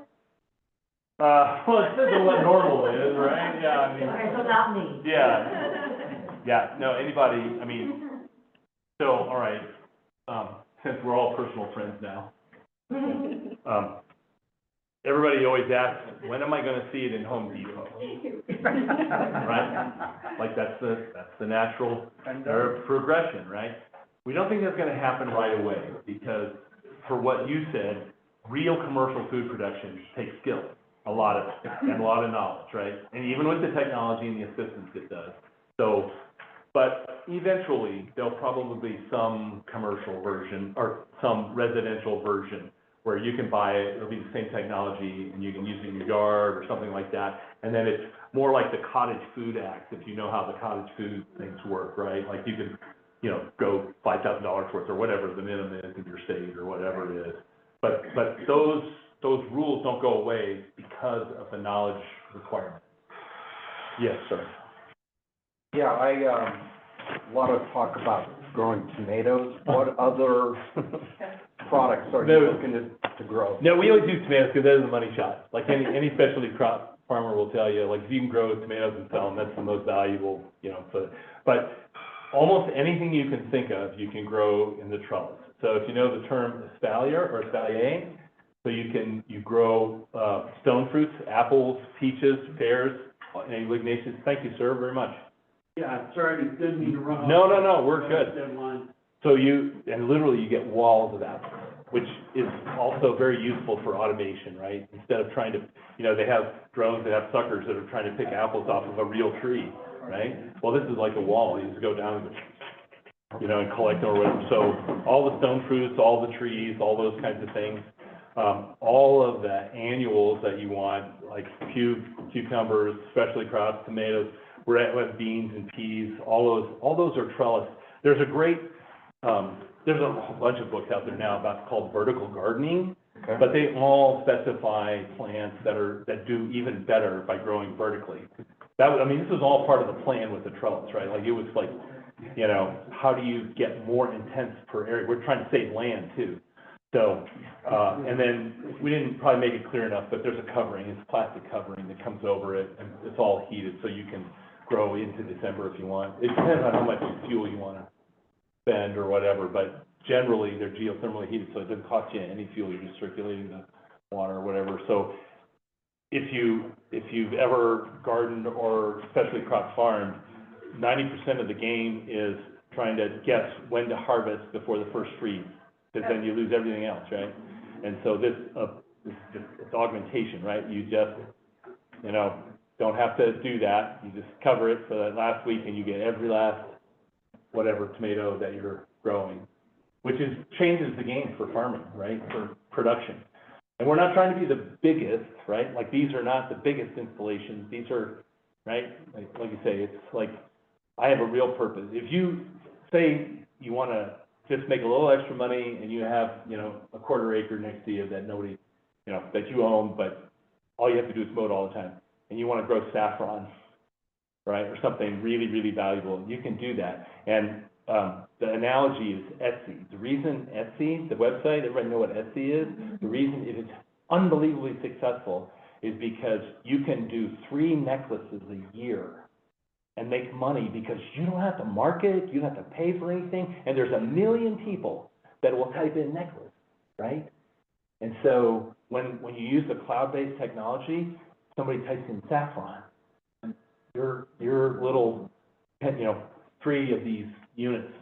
Well, it depends on what normal is, right, yeah, I mean. Okay, so not me. Yeah, no, anybody, I mean, so, all right, since we're all personal friends now, everybody always asks, when am I gonna see it in Home Depot? Right? Like, that's the natural progression, right? We don't think that's gonna happen right away, because for what you said, real commercial food production takes skill, a lot of it, and a lot of knowledge, right? And even with the technology and the assistance it does. So, but eventually, there'll probably be some commercial version, or some residential version, where you can buy it, it'll be the same technology, and you can use it in your yard or something like that. And then it's more like the Cottage Food Act, if you know how the cottage food things work, right? Like you can, you know, go $5,000 worth or whatever the minimum is in your state or whatever it is. But those rules don't go away because of the knowledge requirement. Yes, sir. Yeah, a lot of talk about growing tomatoes. What other products are you looking to grow? No, we always do tomatoes because they're the money shot. Like any specialty crop farmer will tell you, like if you can grow tomatoes and sell them, that's the most valuable, you know. But almost anything you can think of, you can grow in the trellis. So if you know the term espalier or espalier, so you grow stone fruits, apples, peaches, pears, and lignaceous. Thank you, sir, very much. Yeah, sorry, didn't mean to run off. No, we're good. Deadline. So literally you get walls of apples, which is also very useful for automation, right? Instead of trying to, you know, they have drones that have suckers that are trying to pick apples off of a real tree, right? Well, this is like a wall, you just go down and, you know, and collect or whatever. So all the stone fruits, all the trees, all those kinds of things, all of the annuals that you want, like cucumbers, specialty crops, tomatoes, we're at beans and peas, all those are trellis. There's a bunch of books out there now called vertical gardening, Okay. but they all specify plants that do even better by growing vertically. This was all part of the plan with the trellis, right? Like it was like, you know, how do you get more intense per area? We're trying to save land too. So, and then we didn't probably make it clear enough, but there's a covering, it's plastic covering that comes over it, and it's all heated, so you can grow into December if you want. It depends on how much fuel you want to spend or whatever, but generally they're geothermally heated, so it doesn't cost you any fuel, you're just circulating the water or whatever. So if you've ever gardened or especially crop farmed, 90% of the game is trying to guess when to harvest before the first freeze, because then you lose everything else, right? And so this is just, it's augmentation, right? You just, don't have to do that. You just cover it for that last week and you get every last whatever tomato that you're growing, which changes the game for farming, right? For production. And we're not trying to be the biggest, right? Like, these are not the biggest installations. These are, right? Like you say, it's like, I have a real purpose. If you say you want to just make a little extra money and you have, a quarter acre next to you that nobody, that you own, but all you have to do is mow it all the time, and you want to grow saffron, right, or something really, really valuable, you can do that. And the analogy is Etsy. The reason Etsy, the website, everybody know what Etsy is? The reason it is unbelievably successful is because you can do 3 necklaces a year and make money, because you don't have to market, you don't have to pay for anything, and there's 1 million people that will type in necklace, right? And so when you use the cloud-based technology, somebody types in saffron, and your little, 3 of these units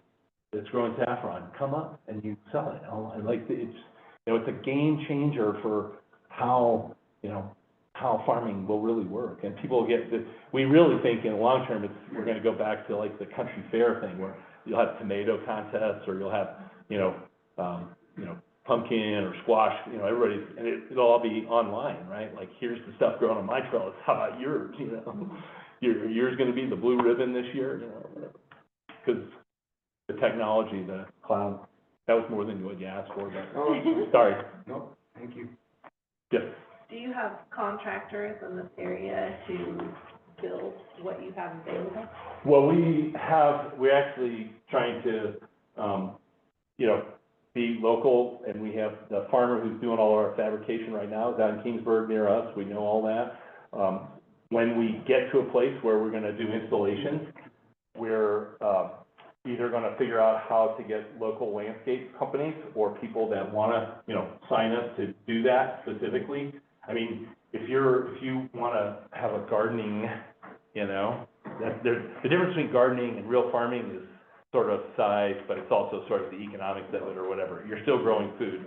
that's growing saffron come up and you sell it. And it's a game changer for how farming will really work. And people we really think in the long term, we're gonna go back to like the country fair thing, where you'll have tomato contests, or you'll have, pumpkin or squash, and it'll all be online, right? Like, here's the stuff growing on my trellis, how about yours, Yours gonna be the blue ribbon this year, because the technology, the cloud, that was more than what you asked for, but, sorry. No, thank you. Yes. Do you have contractors in this area to build what you have available? Well, we're actually trying to, be local, and we have the farmer who's doing all our fabrication right now, down in Kingsburg near us, we know all that. When we get to a place where we're gonna do installations, we're, either gonna figure out how to get local landscape companies or people that wanna, sign us to do that specifically. I mean, if you wanna have a gardening, the difference between gardening and real farming is sort of size, but it's also sort of the economics of it or whatever. You're still growing food.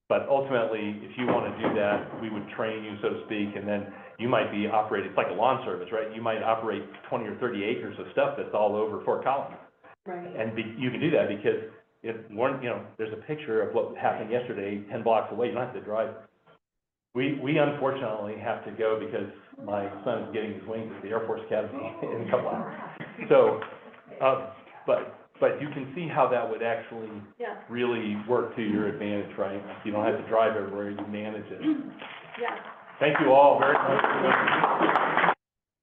But ultimately, if you wanna do that, we would train you, so to speak, and then you might be operating, it's like a lawn service, right? You might operate 20 or 30 acres of stuff that's all over Fort Collins. Right. And you can do that because there's a picture of what happened yesterday, 10 blocks away, you don't have to drive. We unfortunately have to go because my son's getting his wings at the Air Force Academy in a couple hours. So, but you can see how that would actually really work to your advantage, right? You don't have to drive everywhere, you manage it. Yeah. Thank you all very much.